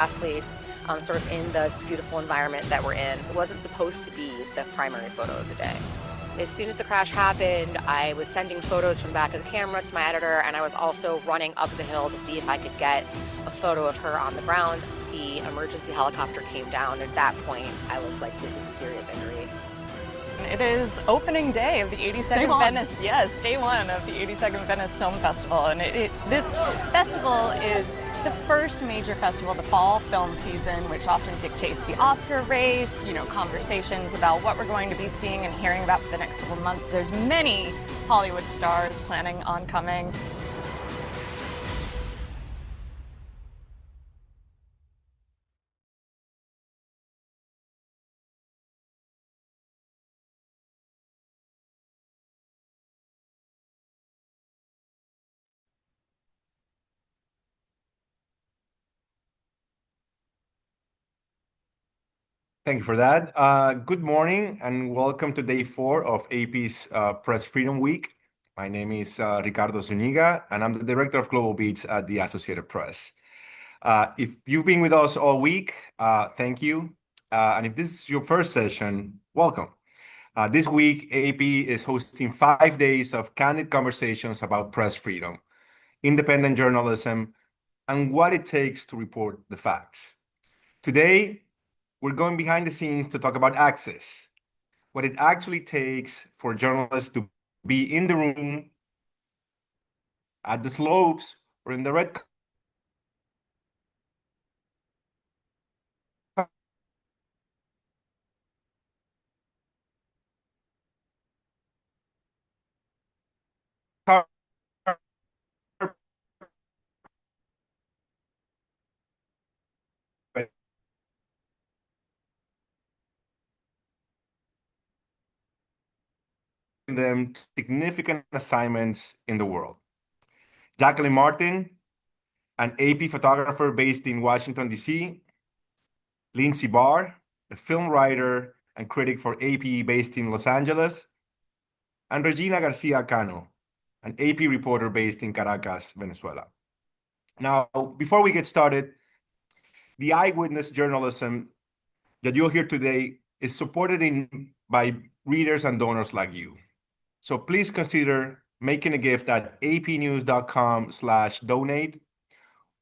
athletes sort of in this beautiful environment that we're in. It wasn't supposed to be the primary photo of the day. As soon as the crash happened, I was sending photos from the back of the camera to my editor, and I was also running up the hill to see if I could get a photo of her on the ground. The emergency helicopter came down. At that point, I was like, this is a serious injury. It is opening day of the 82nd Venice, yes, day one of the 82nd Venice Film Festival. And this festival is the first major festival of the fall film season, which often dictates the Oscar race, conversations about what we're going to be seeing and hearing about for the next couple of months. There's many Hollywood stars planning on coming. Thank you for that. Good morning and welcome to day 4 of AP's Press Freedom Week. My name is Ricardo Zuniga and I'm the Director of Global Beats at the Associated Press. If you've been with us all week, thank you. And if this is your first session, welcome. This week, AP is hosting 5 days of candid conversations about press freedom, independent journalism, and what it takes to report the facts. Today, we're going behind the scenes to talk about access, what it actually takes for journalists to be in the room, at the slopes, or in the red carpet them significant assignments in the world. Jacquelyn Martin, an AP photographer based in Washington, D.C., Lindsey Bahr, a film writer and critic for AP based in Los Angeles, and Regina Garcia Cano, an AP reporter based in Caracas, Venezuela. Now, before we get started, the eyewitness journalism that you'll hear today is supported by readers and donors like you. So please consider making a gift at apnews.com/donate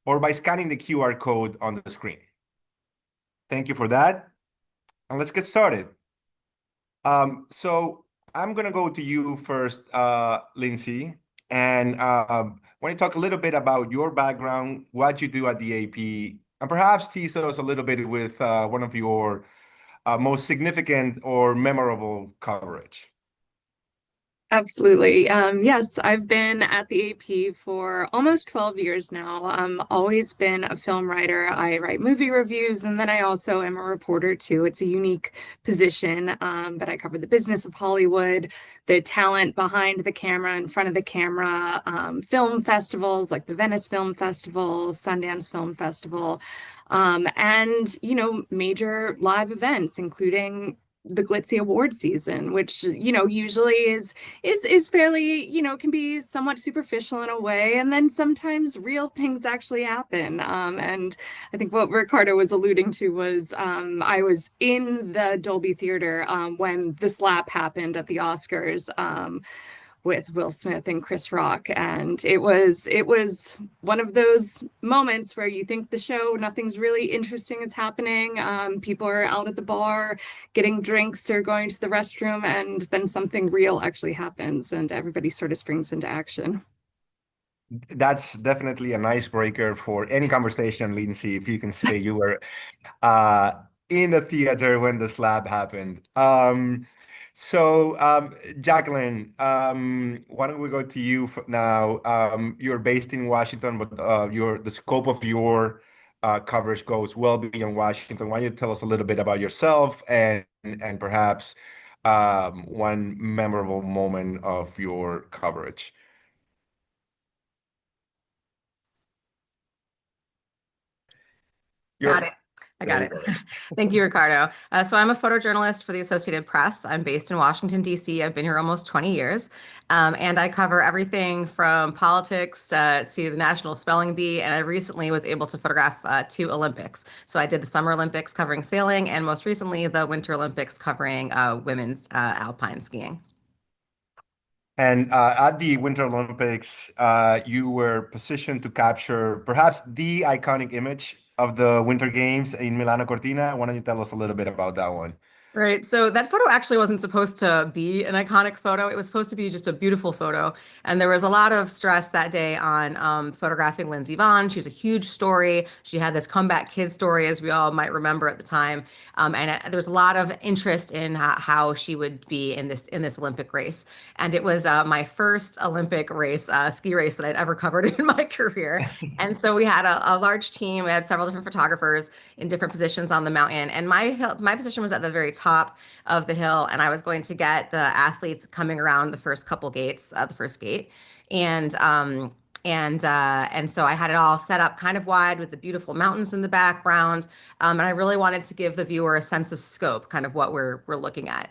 or by scanning the QR code on the screen. Thank you for that. And let's get started. So I'm going to go to you first, Lindsey, and want to talk a little bit about your background, what you do at the AP, and perhaps tease us a little bit with one of your most significant or memorable coverage. Absolutely. Yes, I've been at the AP for almost 12 years now. Always been a film writer. I write movie reviews, and then I also am a reporter too. It's a unique position, but I cover the business of Hollywood, the talent behind the camera, in front of the camera, film festivals like the Venice Film Festival, Sundance Film Festival, and major live events, including the glitzy award season, which usually is fairly can be somewhat superficial in a way, and then sometimes real things actually happen. And I think what Ricardo was alluding to was I was in the Dolby Theater when the slap happened at the Oscars with Will Smith and Chris Rock, and it was one of those moments where you think the show, nothing's really interesting is happening. People are out at the bar getting drinks or going to the restroom, and then something real actually happens, and everybody sort of springs into action. That's definitely an icebreaker for any conversation, Lindsey, if you can say you were in the theater when the slap happened. So, Jacquelyn, why don't we go to you now? You're based in Washington, but the scope of your coverage goes well beyond Washington. Why don't you tell us a little bit about yourself and perhaps one memorable moment of your coverage? Got it. I There got you it. go. Thank you, Ricardo. So I'm a photojournalist for the Associated Press. I'm based in Washington, D.C. I've been here almost 20 years, and I cover everything from politics to the National Spelling Bee. And I recently was able to photograph 2 Olympics. So I did the Summer Olympics covering sailing, and most recently the Winter Olympics covering women's alpine skiing. And at the Winter Olympics, you were positioned to capture perhaps the iconic image of the Winter Games in Milano Cortina. Why don't you tell us a little bit about that one? Right. So that photo actually wasn't supposed to be an iconic photo. It was supposed to be just a beautiful photo. And there was a lot of stress that day on photographing Lindsey Vonn. She was a huge story. She had this comeback kid story, as we all might remember at the time. There was a lot of interest in how she would be in this Olympic race. And it was my first Olympic race, ski race that I'd ever covered in my career. And so we had a large team. We had several different photographers in different positions on the mountain. And my position was at the very top of the hill, and I was going to get the athletes coming around the first couple gates, the first gate, and so I had it all set up kind of wide with the beautiful mountains in the background, and I really wanted to give the viewer a sense of scope, kind of what we're looking at.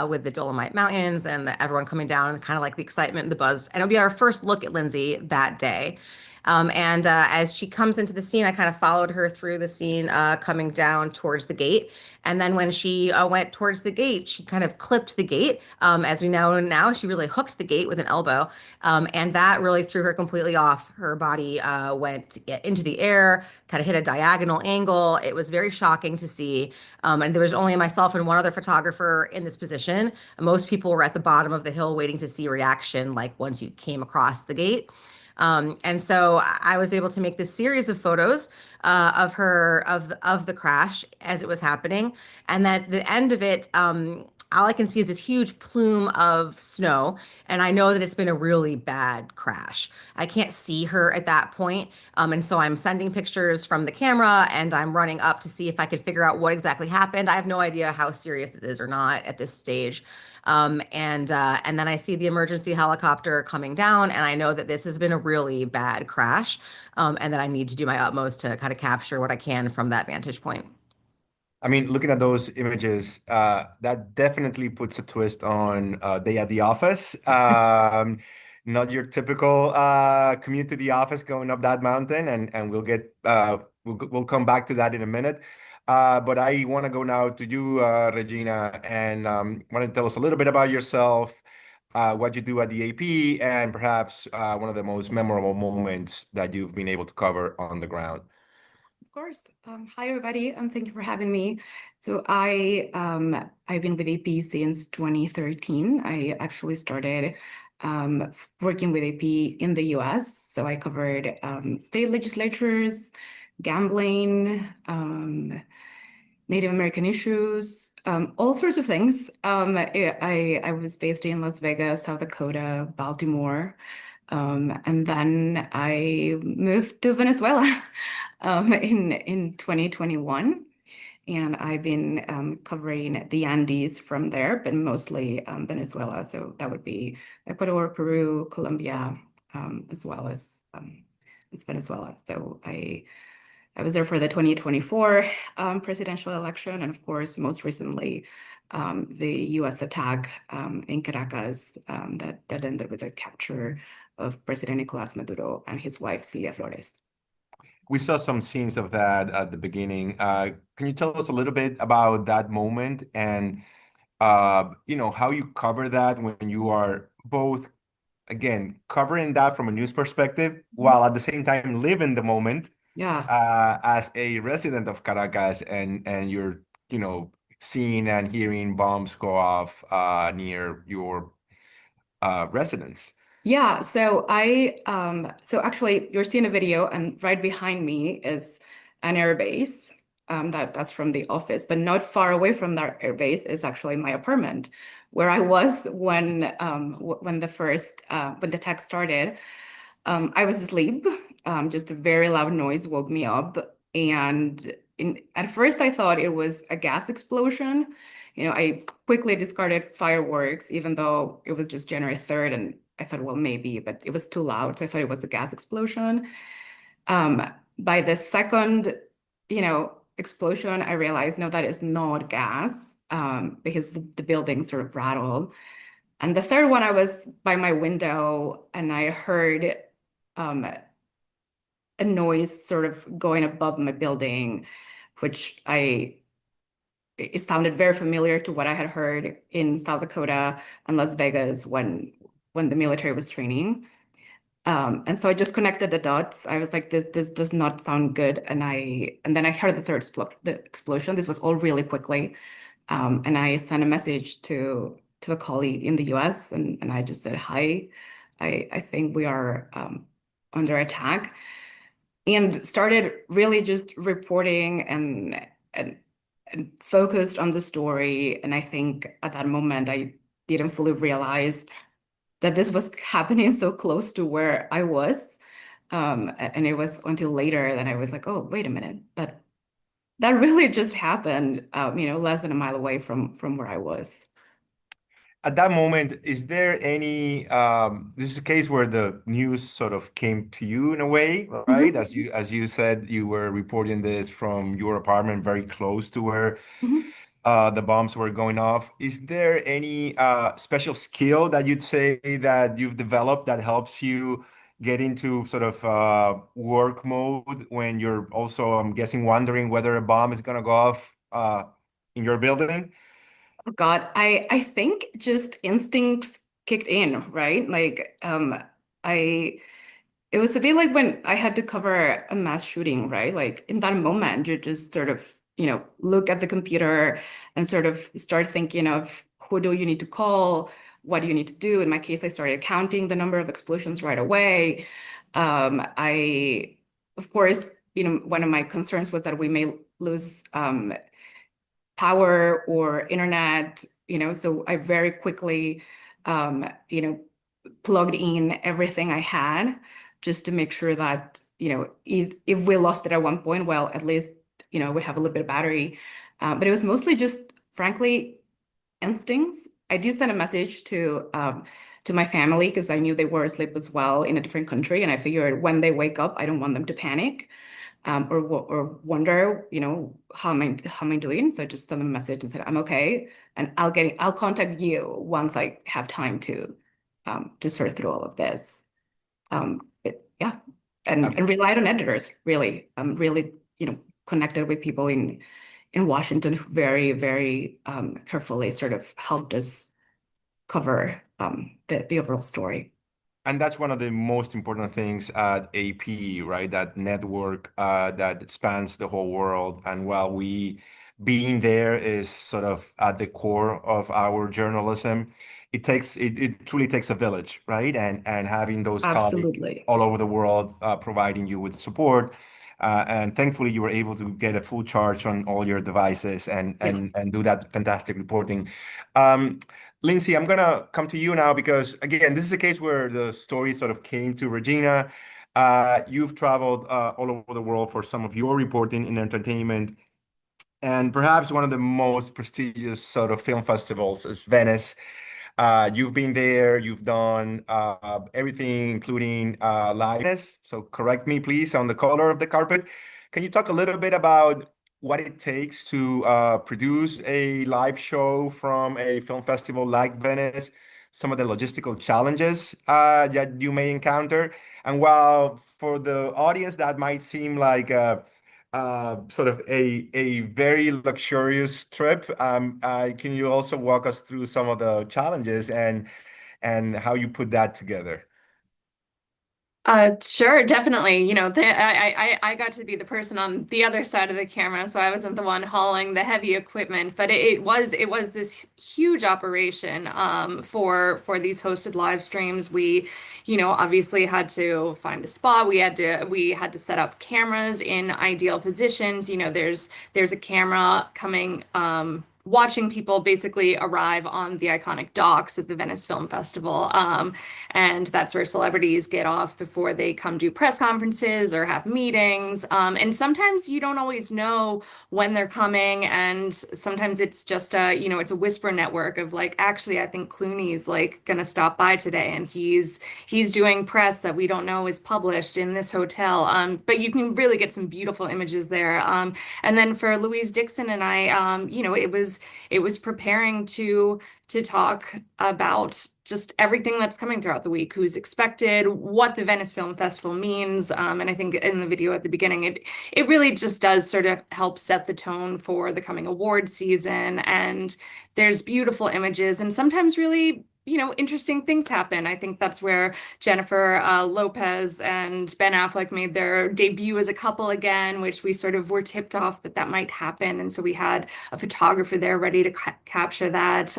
With the Dolomite Mountains and everyone coming down and kind of like the excitement and the buzz. And it'll be our first look at Lindsey that day. As she comes into the scene, I kind of followed her through the scene, coming down towards the gate. And then when she went towards the gate, she kind of clipped the gate. As we know now, she really hooked the gate with an elbow. And that really threw her completely off. Her body went into the air, kind of hit a diagonal angle. It was very shocking to see. And there was only myself and one other photographer in this position. Most people were at the bottom of the hill waiting to see reaction, like once you came across the gate. And so I was able to make this series of photos of the crash as it was happening, and at the end of it, all I can see is this huge plume of snow, and I know that it's been a really bad crash. I can't see her at that point, and so I'm sending pictures from the camera, and I'm running up to see if I could figure out what exactly happened. I have no idea how serious it is or not at this stage. And then I see the emergency helicopter coming down, and I know that this has been a really bad crash, and that I need to do my utmost to kind of capture what I can from that vantage point. I mean, looking at those images, that definitely puts a twist on day at the office. Not your typical commute to the office going up that mountain, and we'll come back to that in a minute. But I want to go now to you, Regina, and want to tell us a little bit about yourself, what you do at the AP, and perhaps one of the most memorable moments that you've been able to cover on the ground. Of course. Hi, everybody. Thank you for having me. So I've been with AP since 2013. I actually started working with AP in the US. So I covered state legislatures, gambling, Native American issues, all sorts of things. I was based in Las Vegas, South Dakota, Baltimore. And then I moved to Venezuela in 2021. And I've been covering the Andes from there, but mostly Venezuela. So that would be Ecuador, Peru, Colombia, as well as it's Venezuela. So I was there for the 2024 presidential election, and of course, most recently, the U.S. attack in Caracas that ended with the capture of President Nicolas Maduro and his wife, Celia Flores. We saw some scenes of that at the beginning. Can you tell us a little bit about that moment and how you cover that when you are both, again, covering that from a news perspective while at the same time live in the moment? Yeah. As a resident of Caracas, and you're seeing and hearing bombs go off near your residence. Yeah, so actually you're seeing a video, and right behind me is an airbase. That's from the office, but not far away from that airbase is actually my apartment, where I was when the text started. I was asleep. Just a very loud noise woke me up, and at first I thought it was a gas explosion. I quickly discarded fireworks, even though it was just January 3rd, and I thought, well, maybe, but it was too loud, so I thought it was a gas explosion. By the second, explosion, I realized, no, that is not gas, because the building sort of rattled. And the third one, I was by my window and I heard a noise sort of going above my building, which it sounded very familiar to what I had heard in South Dakota and Las Vegas when the military was training. And so I just connected the dots. I was like, this does not sound good. And then I heard the explosion. This was all really quickly. And I sent a message to a colleague in the US, and I just said, hi, I think we are under attack, and started really just reporting and focused on the story. And I think at that moment, I didn't fully realize that this was happening so close to where I was. And it was until later that I was like, oh, wait a minute, that really just happened, less than a mile away from where I was. At that moment, is there any, this is a case where the news sort of came to you in a way, right? Mm-hmm. As you said, you were reporting this from your apartment very close to where the bombs were going off. Is there any special skill that you'd say that you've developed that helps you get into sort of work mode when you're also, I'm guessing, wondering whether a bomb is going to go off in your building? Oh God, I think just instincts kicked in, right? Like, it was a bit like when I had to cover a mass shooting, right? Like in that moment, you just sort of, look at the computer and sort of start thinking of who do you need to call? What do you need to do? In my case, I started counting the number of explosions right away. Of course, one of my concerns was that we may lose power or internet, so I very quickly, plugged in everything I had just to make sure that, if we lost it at one point, well, at least, we have a little bit of battery. But it was mostly just, frankly, instincts. I did send a message to my family because I knew they were asleep as well in a different country. And I figured when they wake up, I don't want them to panic. Or wonder, how am I doing? So I just sent them a message and said, I'm okay, and I'll contact you once I have time to sort through all of this. But yeah, and relied on editors, really. Really, connected with people in Washington who very, very carefully sort of helped us cover the overall story. And that's one of the most important things at AP, right? That network that spans the whole world. And while being there is sort of at the core of our journalism, it truly takes a village, right? And having those colleagues Absolutely. all over the world providing you with support. And thankfully, you were able to get a full charge on all your devices and do that fantastic reporting. Lindsey, I'm gonna come to you now because again, this is a case where the story sort of came to Regina. You've traveled all over the world for some of your reporting in entertainment, and perhaps one of the most prestigious sort of film festivals is Venice. You've been there, you've done everything, including liveness. So correct me, please, on the color of the carpet. Can you talk a little bit about what it takes to produce a live show from a film festival like Venice, some of the logistical challenges that you may encounter? And while for the audience that might seem like sort of a very luxurious trip, can you also walk us through some of the challenges and how you put that together? Sure, definitely. I got to be the person on the other side of the camera, so I wasn't the one hauling the heavy equipment, but it was this huge operation for these hosted live streams. We, obviously had to find a spot. We had to set up cameras in ideal positions. There's a camera coming watching people basically arrive on the iconic docks at the Venice Film Festival. And that's where celebrities get off before they come do press conferences or have meetings. And sometimes you don't always know when they're coming. And sometimes it's just it's a whisper network of like, actually, I think Clooney's like gonna stop by today and he's doing press that we don't know is published in this hotel. But you can really get some beautiful images there. And then for Louise Dixon and I, it was preparing to talk about just everything that's coming throughout the week, who's expected, what the Venice Film Festival means. And I think in the video at the beginning, it really just does sort of help set the tone for the coming award season. And there's beautiful images and sometimes really interesting things happen. I think that's where Jennifer Lopez and Ben Affleck made their debut as a couple again, which we sort of were tipped off that might happen. And so we had a photographer there ready to capture that.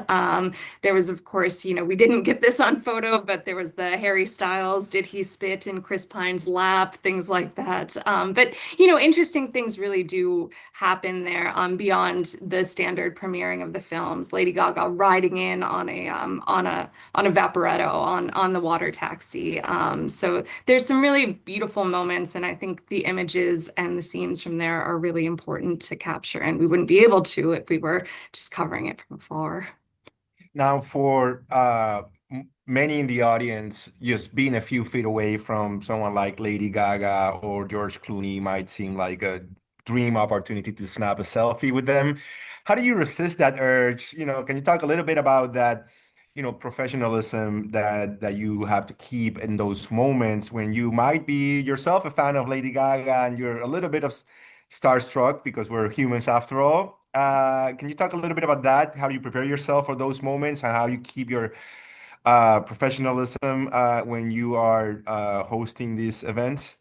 There was, of course, we didn't get this on photo, but there was the Harry Styles, did he spit in Chris Pine's lap, things like that. But, interesting things really do happen there beyond the standard premiering of the films. Lady Gaga riding in on a vaporetto on the water taxi. So there's some really beautiful moments, and I think the images and the scenes from there are really important to capture, and we wouldn't be able to if we were just covering it from afar. Now, for many in the audience, just being a few feet away from someone like Lady Gaga or George Clooney might seem like a dream opportunity to snap a selfie with them. How do you resist that urge? Can you talk a little bit about that, professionalism that you have to keep in those moments when you might be yourself a fan of Lady Gaga and you're a little bit of starstruck because we're humans after all. Can you talk a little bit about that? How do you prepare yourself for those moments and how you keep your professionalism when you are hosting these events?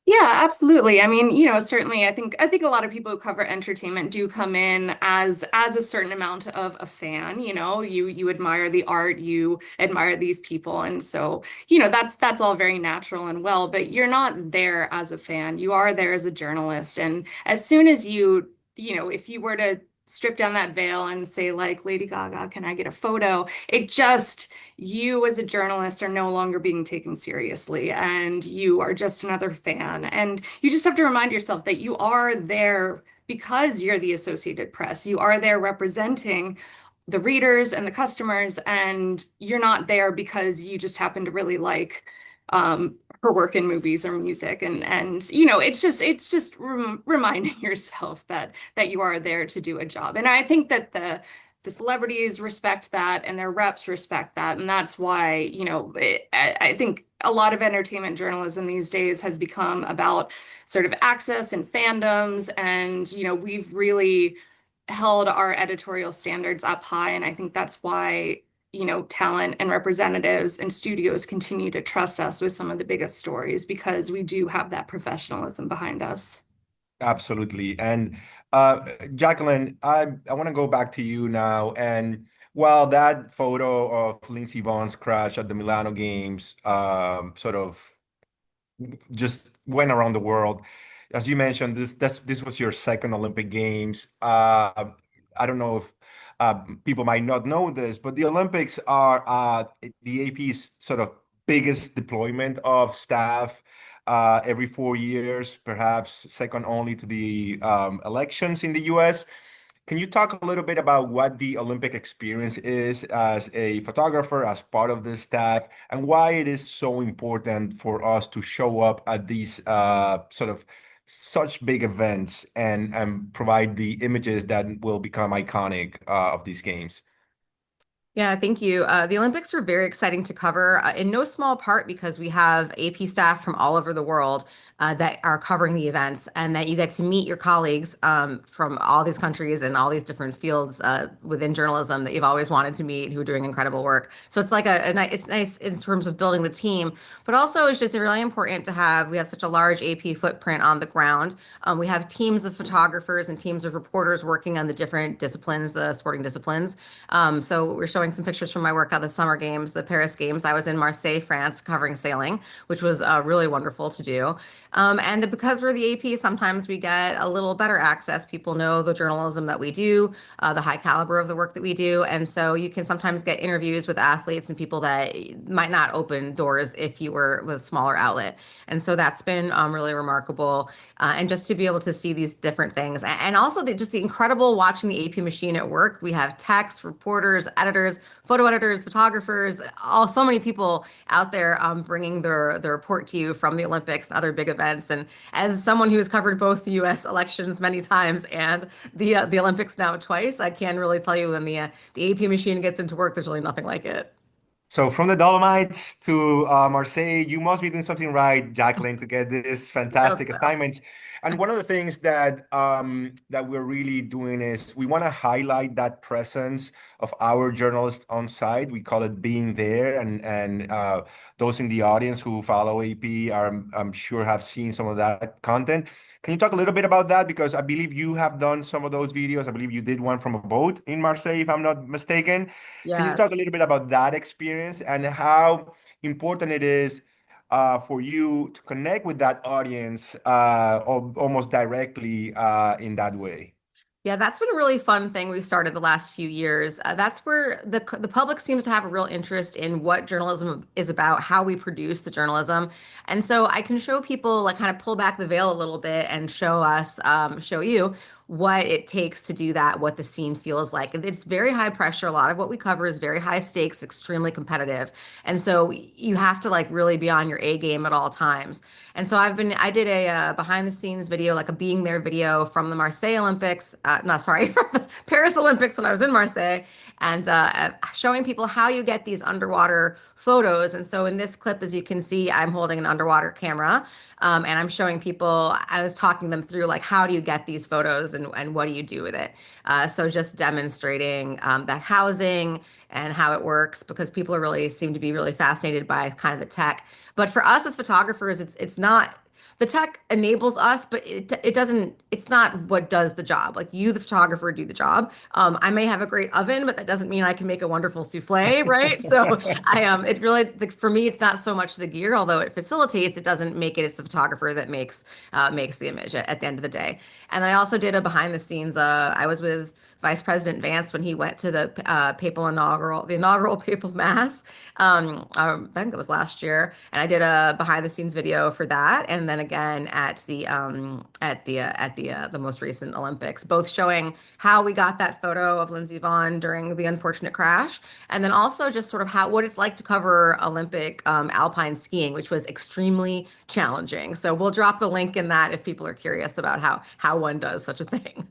Yeah, absolutely. I mean, certainly I think a lot of people who cover entertainment do come in as a certain amount of a fan, you admire the art, you admire these people. And so, that's all very natural and well, but you're not there as a fan. You are there as a journalist. And as soon as if you were to strip down that veil and say like, Lady Gaga, can I get a photo? You as a journalist are no longer being taken seriously and you are just another fan. And you just have to remind yourself that you are there because you're the Associated Press. You are there representing the readers and the customers, and you're not there because you just happen to really like her work in movies or music. And it's just reminding yourself that you are there to do a job. And I think that the celebrities respect that and their reps respect that. And that's why, I think a lot of entertainment journalism these days has become about sort of access and fandoms. And, we've really held our editorial standards up high. And I think that's why, talent and representatives and studios continue to trust us with some of the biggest stories because we do have that professionalism behind us. Absolutely. And Jacquelyn, I want to go back to you now. And while that photo of Lindsey Vohn's crash at the Milano Games sort of just went around the world, as you mentioned, this was your second Olympic Games. I don't know if people might not know this, but the Olympics are the AP's sort of biggest deployment of staff every 4 years, perhaps second only to the elections in the US. Can you talk a little bit about what the Olympic experience is as a photographer, as part of the staff, and why it is so important for us to show up at these sort of such big events and provide the images that will become iconic of these games? Yeah, thank you. The Olympics are very exciting to cover, in no small part because we have AP staff from all over the world that are covering the events, and that you get to meet your colleagues from all these countries and all these different fields within journalism that you've always wanted to meet, who are doing incredible work. So it's like it's nice in terms of building the team, but also it's just really important to we have such a large AP footprint on the ground. We have teams of photographers and teams of reporters working on the different disciplines, the sporting disciplines. So we're showing showing some pictures from my work at the Summer Games, the Paris Games. I was in Marseille, France, covering sailing, which was really wonderful to do. And because we're the AP, sometimes we get a little better access. People know the journalism that we do, the high caliber of the work that we do. And so you can sometimes get interviews with athletes and people that might not open doors if you were with a smaller outlet. And so that's been really remarkable. And just to be able to see these different things. And also just the incredible watching the AP machine at work. We have techs, reporters, editors, photo editors, photographers, so many people out there bringing the report to you from the Olympics and other big events. And as someone who has covered both the U.S. elections many times and the Olympics now twice, I can really tell you when the AP machine gets into work, there's really nothing like it. So from the Dolomites to Marseille, you must be doing something right, Jacquelyn, to get this fantastic assignment. And one of the things that that we're really doing is we want to highlight that presence of our journalists on site. We call it being there, and those in the audience who follow AP are, I'm sure, have seen some of that content. Can you talk a little bit about that? Because I believe you have done some of those videos. I believe you did one from a boat in Marseille, if I'm not mistaken. Can you talk a little bit about that experience and how important it is for you to connect with that audience almost directly in that way? Yeah, that's been a really fun thing we started the last few years. That's where the public seems to have a real interest in what journalism is about, how we produce the journalism. And so I can show people, like, kind of pull back the veil a little bit and show you what it takes to do that, what the scene feels like. It's very high pressure. A lot of what we cover is very high stakes, extremely competitive. And so you have to like really be on your A game at all times. And so I did a behind the scenes video, like a being there video from the Marseille Olympics, from the Paris Olympics when I was in Marseille, and showing people how you get these underwater photos. And so in this clip, as you can see, I'm holding an underwater camera, and I'm showing people, I was talking them through like, how do you get these photos and what do you do with it? So just demonstrating that housing and how it works, because people seem to be really fascinated by kind of the tech. But for us as photographers, it's not, the tech enables us, but it's not what does the job. Like, you, the photographer, do the job. I may have a great oven, but that doesn't mean I can make a wonderful souffle, right? So it really, for me, it's not so much the gear, although it facilitates, it doesn't make it. It's the photographer that makes the image at the end of the day. And I also did a behind the scenes, I was with Vice President Vance when he went to the inaugural papal mass. I think it was last year, and I did a behind the scenes video for that, and then again at the most recent Olympics, both showing how we got that photo of Lindsey Vonn during the unfortunate crash, and then also just sort of what it's like to cover Olympic alpine skiing, which was extremely challenging. So we'll drop the link in that if people are curious about how one does such a thing.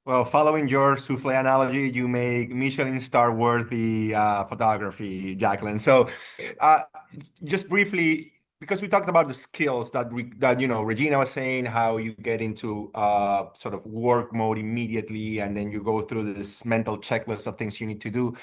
Well, following your souffle analogy, you make Michelin star worthy photography, Jacquelyn. So just briefly, because we talked about the skills that Regina was saying, how you get into sort of work mode immediately, and then you go through this mental checklist of things you need to do.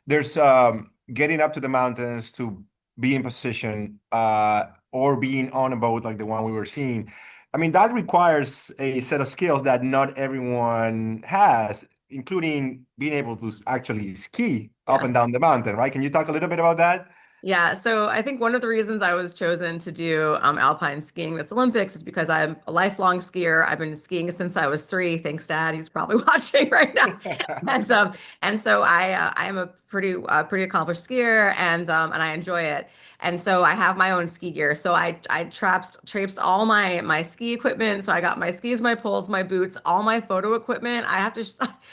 There's getting up to the mountains to be in position or being on a boat like the one we were seeing. I mean, that requires a set of skills that not everyone has, including being able to actually ski up and down the mountain, right? Can you talk a little bit about that? Yeah, so I think one of the reasons I was chosen to do alpine skiing this Olympics is because I'm a lifelong skier. I've been skiing since I was 3. Thanks, Dad. He's probably watching right now. And so I am a pretty accomplished skier, and I enjoy it. And so I have my own ski gear. So I traipsed all my ski equipment. So I got my skis, my poles, my boots, all my photo equipment. I'll have to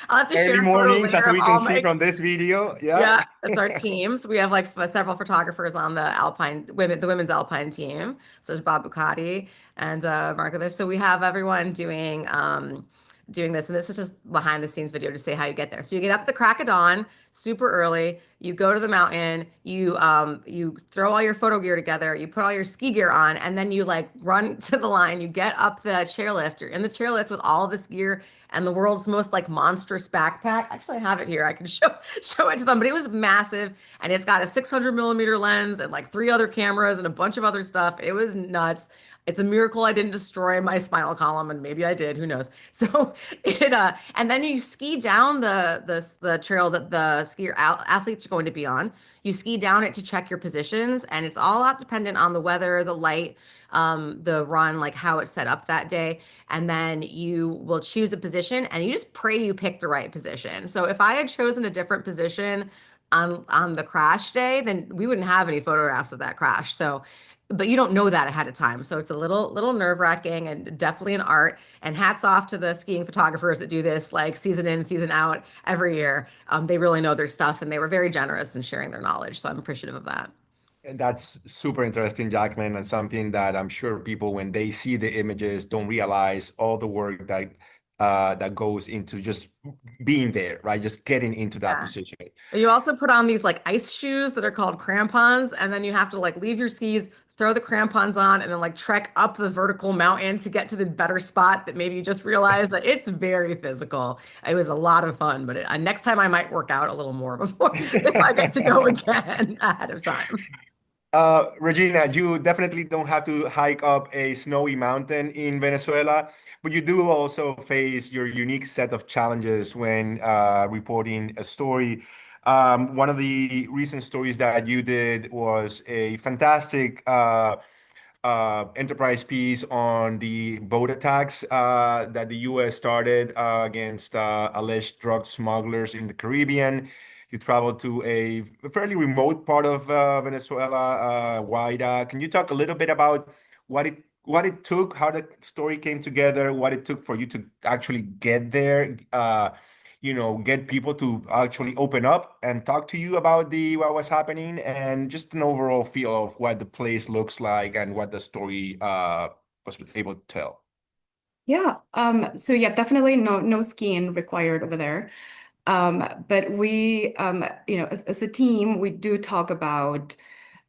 early share mornings, as we can see from this video. Yeah, that's our team. So we have like several photographers on the women's alpine team. So there's Bob Bucati and Marco there. So we have everyone doing this, and this is just behind the scenes video to say how you get there. So you get up at the crack of dawn, super early. You go to the mountain. You throw all your photo gear together. You put all your ski gear on, and then you like run to the line. You get up the chairlift. You're in the chairlift with all of this gear and the world's most like monstrous backpack. Actually, I have it here. I can show it to them, but it was massive, and it's got a 600 millimeter lens and like 3 other cameras and a bunch of other stuff. It was nuts. It's a miracle I didn't destroy my spinal column, and maybe I did, who knows. So and then you ski down the trail that the athletes are going to be on. You ski down it to check your positions, and it's all out dependent on the weather, the light, the run, like how it's set up that day. And then you will choose a position, and you just pray you pick the right position. So if I had chosen a different position on the crash day, then we wouldn't have any photographs of that crash. So, but you don't know that ahead of time. So it's a little nerve-wracking, and definitely an art. And hats off to the skiing photographers that do this like season in, season out every year. They really know their stuff, and they were very generous in sharing their knowledge. So I'm appreciative of that. And that's super interesting, Jacquelyn, and something that I'm sure people, when they see the images, don't realize all the work that goes into just being there, right? Just getting into that position. You also put on these like ice shoes that are called crampons, and then you have to like leave your skis, throw the crampons on, and then like trek up the vertical mountain to get to the better spot that maybe you just realized that it's very physical. It was a lot of fun, but next time I might work out a little more before if I get to go again ahead of time. Regina, you definitely don't have to hike up a snowy mountain in Venezuela, but you do also face your unique set of challenges when reporting a story. One of the recent stories that you did was a fantastic enterprise piece on the boat attacks that the U.S. started against alleged drug smugglers in the Caribbean. You traveled to a fairly remote part of Venezuela, Guaira. Can you talk a little bit about what it took, how the story came together, what it took for you to actually get there, get people to actually open up and talk to you about what was happening, and just an overall feel of what the place looks like and what the story was able to tell? Yeah. So yeah, definitely no skiing required over there. But we, as a team, we do talk about,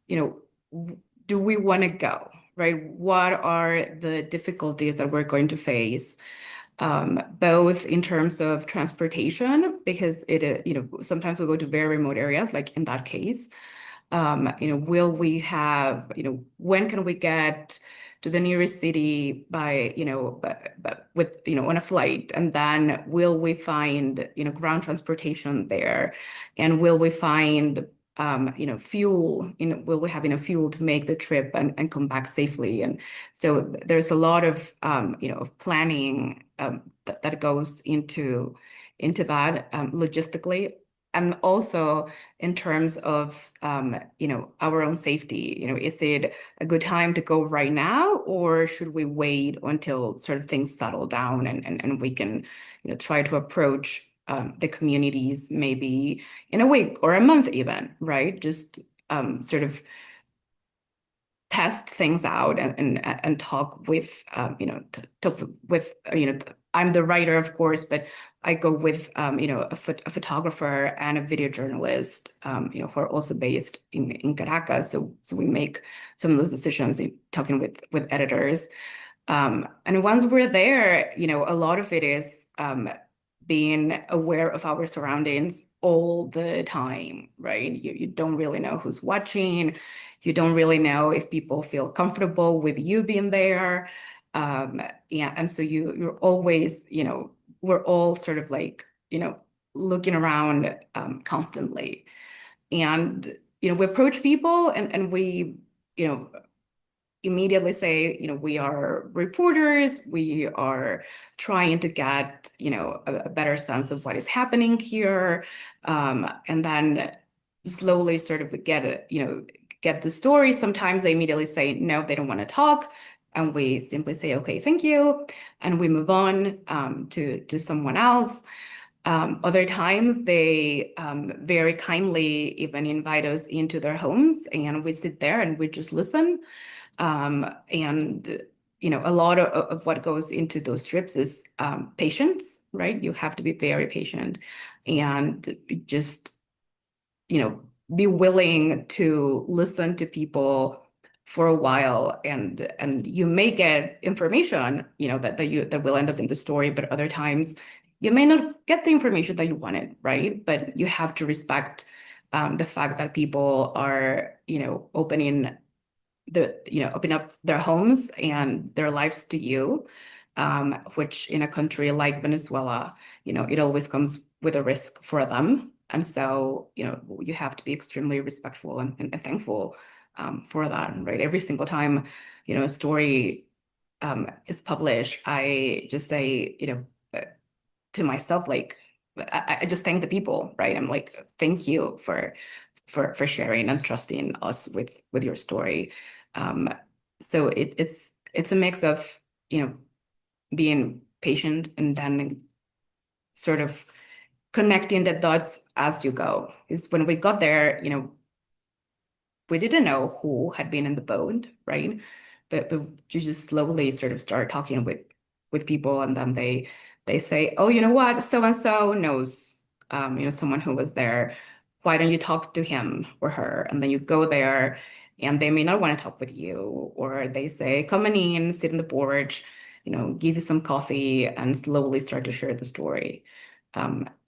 do we want to go, right? What are the difficulties that we're going to face, both in terms of transportation, because sometimes we go to very remote areas, like in that case. Will we have, when can we get to the nearest city by, with, on a flight? And then will we find, ground transportation there? And will we find, fuel, will we have enough fuel to make the trip and come back safely? And so there's a lot of, of planning that goes into that logistically. And also in terms of, our own safety, is it a good time to go right now, or should we wait until sort of things settle down and we can, try to approach the communities maybe in a week or a month even, right? Just sort of test things out and talk with, talk with, I'm the writer, of course, but I go with, a photographer and a video journalist, who are also based in Caracas. So we make some of those decisions in talking with editors. And once we're there, a lot of it is being aware of our surroundings all the time, right? You don't really know who's watching. You don't really know if people feel comfortable with you being there. And so you're always, we're all sort of like, looking around constantly. And, we approach people and we, immediately say, we are reporters, we are trying to get, a better sense of what is happening here. And then slowly sort of get the story. Sometimes they immediately say, no, they don't want to talk. And we simply say, okay, thank you. And we move on to someone else. Other times they very kindly even invite us into their homes, and we sit there and we just listen. And, a lot of what goes into those trips is patience, right? You have to be very patient and just, be willing to listen to people for a while, and you may get information, that will end up in the story, but other times you may not get the information that you wanted, right? But you have to respect the fact that people are, opening up their homes and their lives to you, which in a country like Venezuela, it always comes with a risk for them. And so, you have to be extremely respectful and thankful for that, right? Every single time, a story is published, I just say, to myself, like, I just thank the people, right? I'm like, thank you for sharing and trusting us with your story. So it's a mix of, being patient and then sort of connecting the dots as you go. Is when we got there, we didn't know who had been in the boat, right? But you just slowly sort of start talking with people, and then they say, oh, you know what, so and so knows, someone who was there. Why don't you talk to him or her? And then you go there, and they may not want to talk with you, or they say, come on in, sit on the porch, give you some coffee, and slowly start to share the story.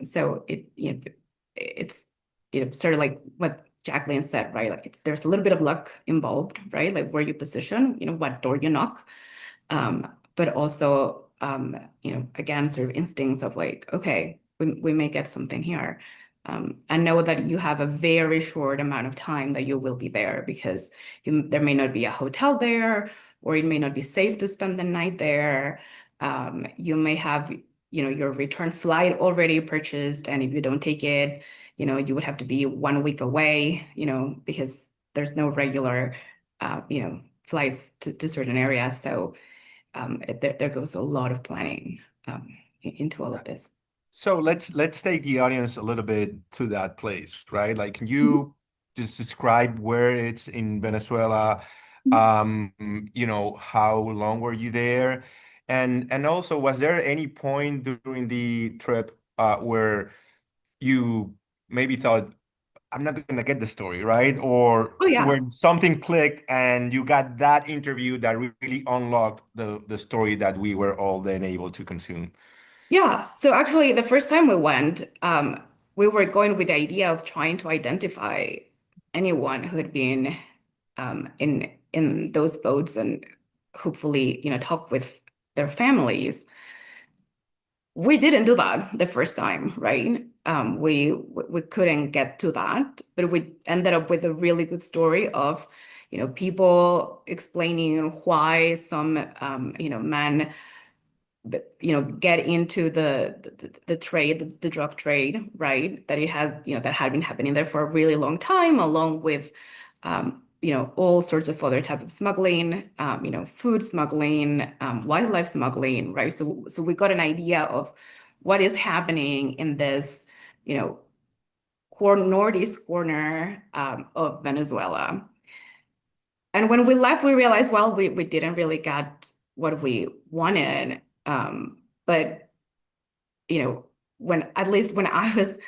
So it's sort of like what Jacquelyn said, right? Like there's a little bit of luck involved, right? Like where you position, what door you knock, but also, again, sort of instincts of like, okay, we may get something here. And know that you have a very short amount of time that you will be there, because there may not be a hotel there, or it may not be safe to spend the night there. You may have, your return flight already purchased, and if you don't take it, you would have to be 1 week away, because there's no regular, flights to certain areas. So there goes a lot of planning into all of this. So let's take the audience a little bit to that place, right? Like, can you just describe where it's in Venezuela? How long were you there? And also, was there any point during the trip where you maybe thought, I'm not gonna get the story, right? Or Oh, yeah. when something clicked and you got that interview that really unlocked the story that we were all then able to consume? Yeah. So actually, the first time we went, we were going with the idea of trying to identify anyone who had been in those boats, and hopefully, talk with their families. We didn't do that the first time, right? We couldn't get to that, but we ended up with a really good story of, people explaining why some, men, get into the trade, the drug trade, right? That it had, that had been happening there for a really long time, along with, all sorts of other type of smuggling, food smuggling, wildlife smuggling, right? So we got an idea of what is happening in this, northeast corner of Venezuela. And when we left, we realized, well, we didn't really get what we wanted. But, at least when I was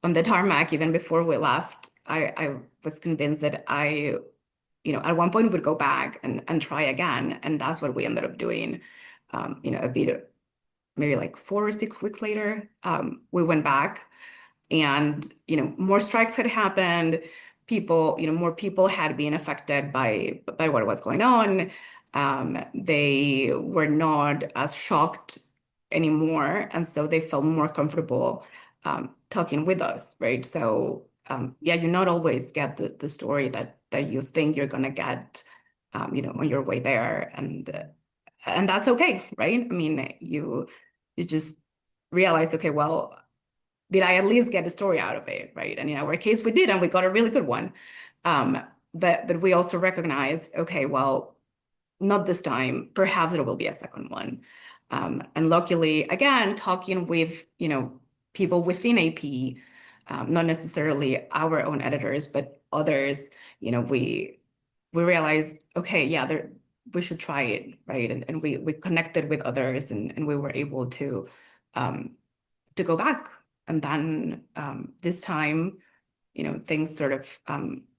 on the tarmac, even before we left, I was convinced that at one point would go back and try again. And that's what we ended up doing. A bit, maybe like 4 or 6 weeks later, we went back, and, more strikes had happened. People, more people had been affected by what was going on. They were not as shocked anymore, and so they felt more comfortable talking with us, right? So yeah, you not always get the story that you think you're gonna get, on your way there, and that's okay, right? I mean, you just realize, okay, well, did I at least get a story out of it, right? And in our case, we did, and we got a really good one. But we also recognized, okay, well, not this time. Perhaps there will be a second one. And luckily, again, talking with, people within AP, not necessarily our own editors, but others, we realized, okay, yeah, we should try it, right? And we connected with others, and we were able to go back. And then this time, things sort of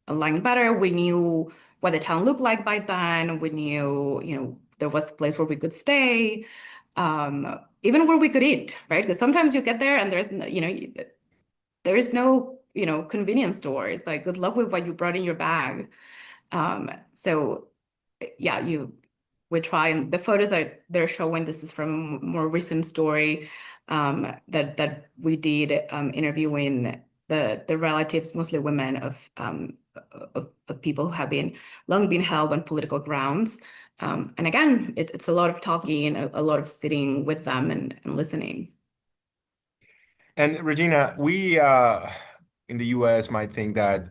aligned better. We knew what the town looked like by then. We knew, there was a place where we could stay, even where we could eat, right? Because sometimes you get there and there's there is no, convenience store. It's like, good luck with what you brought in your bag. So yeah, we try, and the photos they're showing, this is from a more recent story that we did, interviewing the relatives, mostly women of people who have long been held on political grounds. And again, it's a lot of talking, a lot of sitting with them and listening. And Regina, we in the US might think that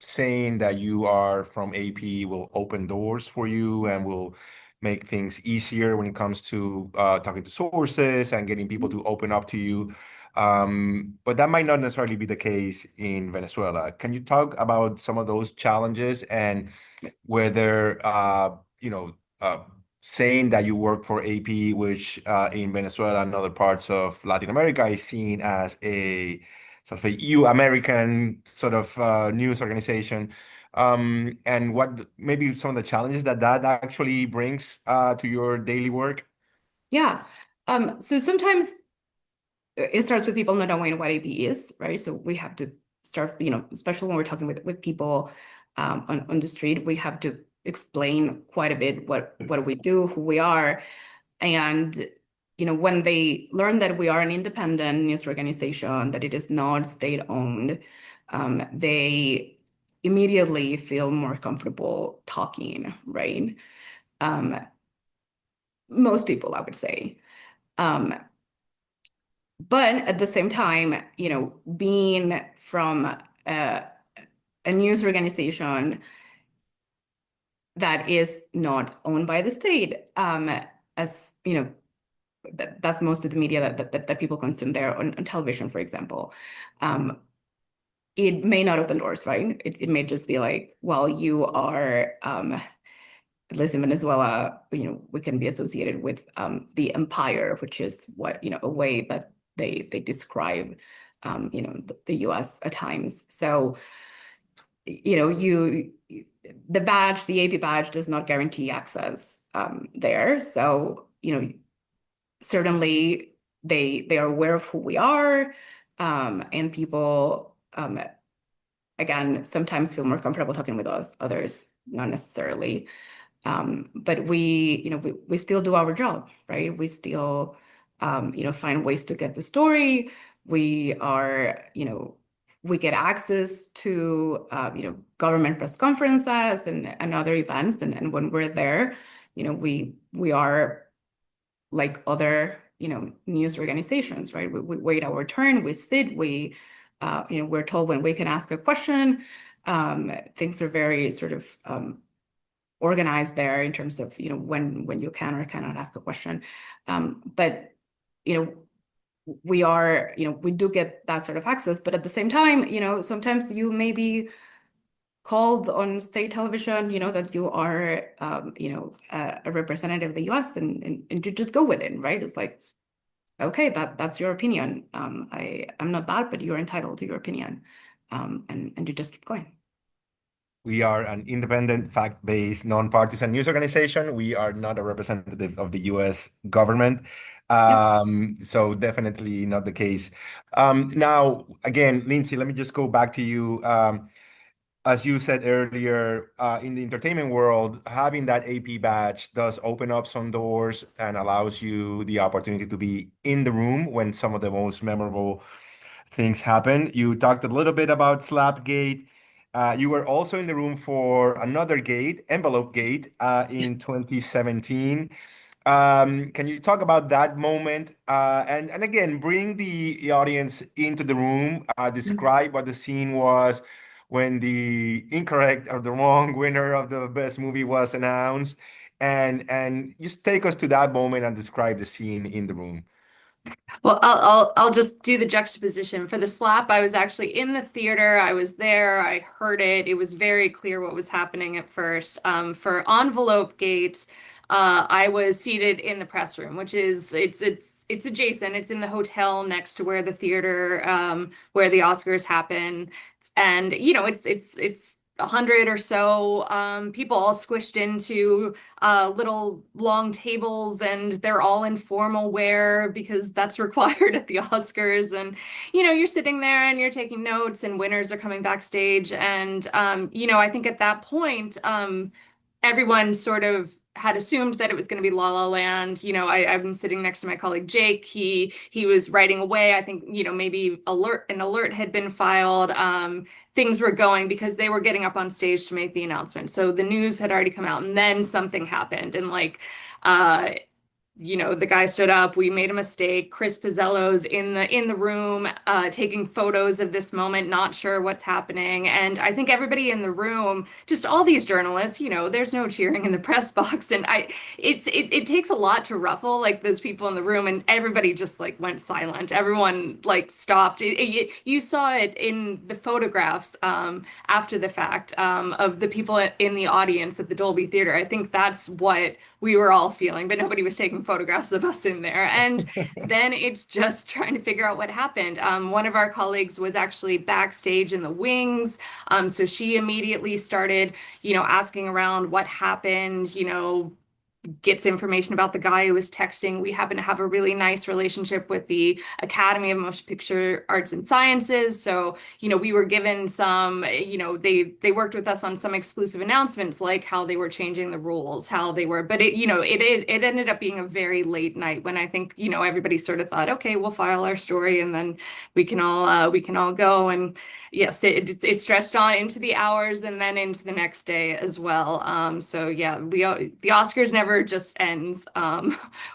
saying that you are from AP will open doors for you and will make things easier when it comes to talking to sources and getting people to open up to you. But that might not necessarily be the case in Venezuela. Can you talk about some of those challenges and whether, saying that you work for AP, which in Venezuela and other parts of Latin America is seen as a sort of a American sort of news organization, and what maybe some of the challenges that actually brings to your daily work? Yeah. So sometimes it starts with people not knowing what AP is, right? So we have to start, especially when we're talking with people on the street, we have to explain quite a bit what we do, who we are. And when they learn that we are an independent news organization, that it is not state-owned, they immediately feel more comfortable talking, right? Most people, I would say. But at the same time, being from a news organization that is not owned by the state, as that's most of the media that people consume there on television, for example. It may not open doors, right? It may just be like, well, you are, at least in Venezuela, we can be associated with the empire, which is what, a way that they describe, the US at times. So, the badge, the AP badge does not guarantee access there. So, certainly they are aware of who we are, and people, again, sometimes feel more comfortable talking with us, others not necessarily. But we still do our job, right? We still, find ways to get the story. We are, we get access to, government press conferences and other events. And when we're there, we are like other, news organizations, right? We wait our turn, we sit, we're told when we can ask a question. Things are very sort of organized there in terms of, when you can or cannot ask a question. But, we are, we do get that sort of access, but at the same time, sometimes you may be called on state television, that you are, a representative of the US and you just go with it, right? It's like, okay, that's your opinion. I'm not that, but you're entitled to your opinion. And you just keep going. We are an independent, fact-based, nonpartisan news organization. We are not a representative of the US government. So definitely not the case. Now, again, Lindsey, let me just go back to you. As you said earlier, in the entertainment world, having that AP badge does open up some doors and allows you the opportunity to be in the room when some of the most memorable things happen. You talked a little bit about Slapgate. You were also in the room for another gate, Envelope Gate, in 2017. Can you talk about that moment? And again, bring the audience into the room, describe what the scene was when the incorrect or the wrong winner of the best movie was announced, and just take us to that moment and describe the scene in the room. Well, I'll just do the juxtaposition. For the slap, I was actually in the theater. I was there. I heard it. It was very clear what was happening at first. For Envelope Gate, I was seated in the press room, which is it's it's adjacent. It's in the hotel next to where the theater, where the Oscars happen. And, you know, it's 100 or so people all squished into little long tables, and they're all in formal wear because that's required at the Oscars. And, you know, you're sitting there and you're taking notes, and winners are coming backstage. And, you know, I think at that point, everyone sort of had assumed that it was going to be La La Land. You know, I'm sitting next to my colleague Jake. He was writing away. I think, you know, maybe an alert had been filed. Things were going because they were getting up on stage to make the announcement. So the news had already come out, and then something happened, and like you know, the guy stood up, we made a mistake. Chris Pizzello's in the room, taking photos of this moment, not sure what's happening. And I think everybody in the room, just all these journalists, you know, there's no cheering in the press box. And it takes a lot to ruffle like those people in the room, and everybody just like went silent. Everyone like stopped. You saw it in the photographs after the fact of the people in the audience at the Dolby Theater. I think that's what we were all feeling, but nobody was taking photographs of us in there. And then it's just trying to figure out what happened. One of our colleagues was actually backstage in the wings. So she immediately started, you know, asking around what happened, you know, gets information about the guy who was texting. We happen to have a really nice relationship with the Academy of Motion Picture Arts and Sciences. So, you know, we were given some, you know, they worked with us on some exclusive announcements, like how they were changing the rules, how they were, but it, you know, it ended up being a very late night when I think, you know, everybody sort of thought, okay, we'll file our story and then we can all go. And yes, it stretched on into the hours and then into the next day as well. So yeah, the Oscars never just ends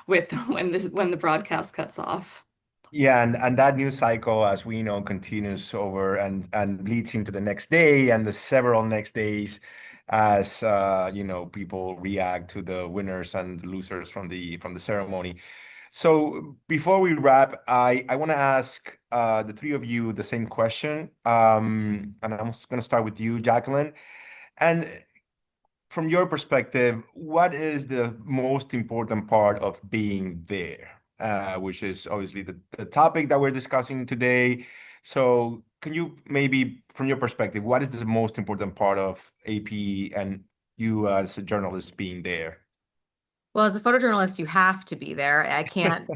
with when the broadcast cuts off. Yeah, and that news cycle, as we know, continues over and leads into the next day and the several next days as you know, people react to the winners and losers from the ceremony. So before we wrap, I want to ask the three of you the same question, and I'm going to start with you, Jacquelyn. And from your perspective, what is the most important part of being there? Which is obviously the topic that we're discussing today. So can you maybe, from your perspective, what is the most important part of AP and you as a journalist being there? Well, as a photojournalist, you have to be there. I can't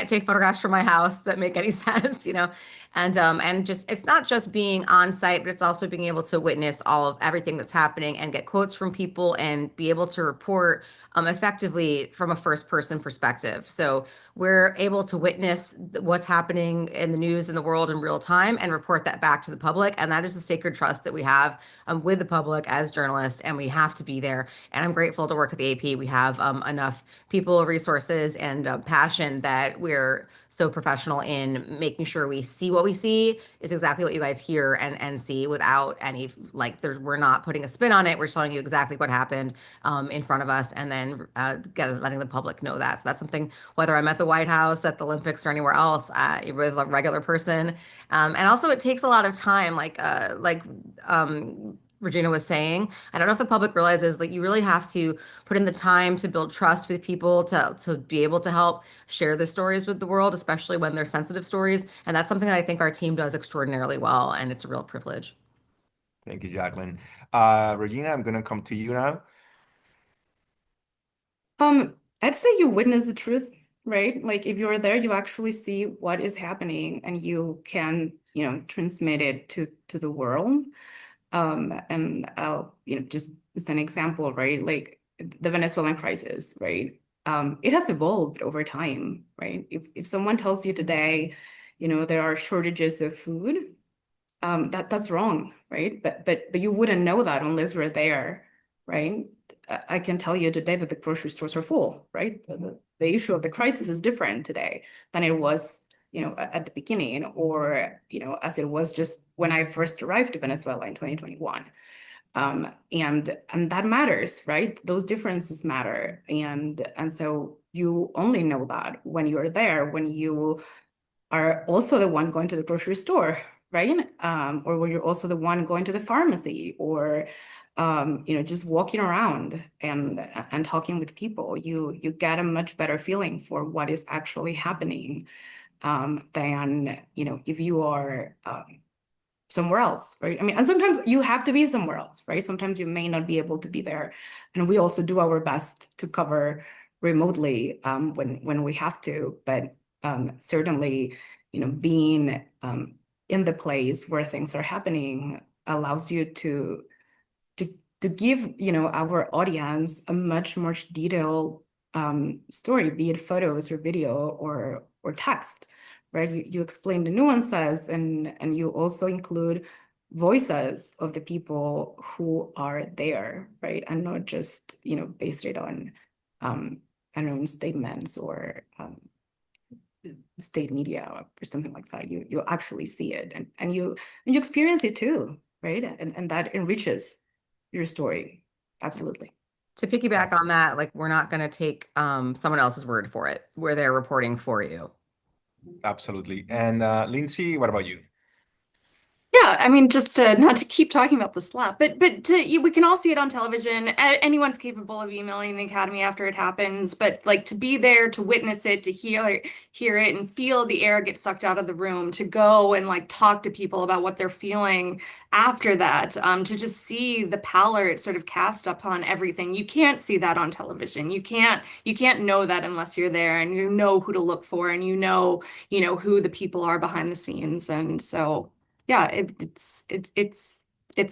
take photographs from my house that make any sense, you know. And just it's not just being on site, but it's also being able to witness all of everything that's happening and get quotes from people and be able to report effectively from a first person perspective. So we're able to witness what's happening in the news in the world in real time and report that back to the public. And that is a sacred trust that we have with the public as journalists, and we have to be there. And I'm grateful to work at the AP. We have enough people, resources, and passion that we're so professional in making sure we see what we see is exactly what you guys hear and see without any, like, we're not putting a spin on it. We're showing you exactly what happened in front of us, and then letting the public know that. So that's something, whether I'm at the White House, at the Olympics, or anywhere else, with a regular person. And also it takes a lot of time, like Regina was saying. I don't know if the public realizes that you really have to put in the time to build trust with people to be able to help share the stories with the world, especially when they're sensitive stories. And that's something that I think our team does extraordinarily well, and it's a real privilege. Thank you, Jacquelyn. Regina, I'm going to come to you now. I'd say you witness the truth, right? Like if you're there, you actually see what is happening and you can, you know, transmit it to the world. And I'll, you know, just an example, right? Like the Venezuelan crisis, right? It has evolved over time, right? If someone tells you today, you know, there are shortages of food, that's wrong, right? But you wouldn't know that unless you're there, right? I can tell you today that the grocery stores are full, right? The issue of the crisis is different today than it was, you know, at the beginning, or, you know, as it was just when I first arrived to Venezuela in 2021. And that matters, right? Those differences matter. And so you only know that when you're there, when you are also the one going to the grocery store, right? Or when you're also the one going to the pharmacy, or just walking around and talking with people, you get a much better feeling for what is actually happening than, if you are somewhere else, right? I mean, and sometimes you have to be somewhere else, right? Sometimes you may not be able to be there. And we also do our best to cover remotely when we have to, but certainly, being in the place where things are happening allows you to give, our audience a much more detailed story, be it photos or video or text, right? You explain the nuances and you also include voices of the people who are there, right? And not just, based it on, statements or state media or something like that. You actually see it and you experience it too, right? And that enriches your story. Absolutely. To piggyback on that, like we're not going to take someone else's word for it, where they're reporting for you. Absolutely. And Lindsey, what about you? Yeah, I mean, just not to keep talking about the slap, but we can all see it on television. Anyone's capable of emailing the Academy after it happens, but like to be there, to witness it, to hear it, and feel the air get sucked out of the room, to go and like talk to people about what they're feeling after that, to just see the pallor it sort of cast upon everything. You can't see that on television. You can't know that unless you're there and you know who to look for and you know who the people are behind the scenes, and so. Yeah, it's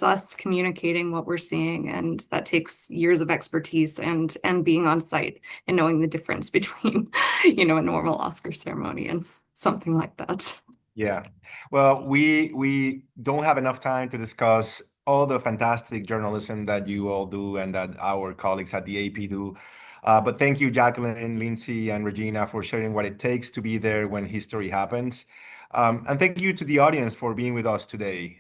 us communicating what we're seeing, and that takes years of expertise and being on site and knowing the difference between, a normal Oscar ceremony and something like that. Yeah. Well, we don't have enough time to discuss all the fantastic journalism that you all do and that our colleagues at the AP do. But thank you, Jacquelyn, Lindsey, and Regina, for sharing what it takes to be there when history happens. And thank you to the audience for being with us today.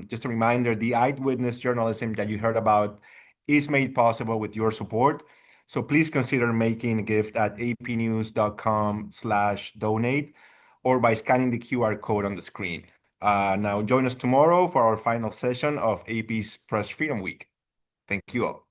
Just a reminder, the eyewitness journalism that you heard about is made possible with your support. So please consider making a gift at apnews.com/donate or by scanning the QR code on the screen. Now join us tomorrow for our final session of AP's Press Freedom Week. Thank you all.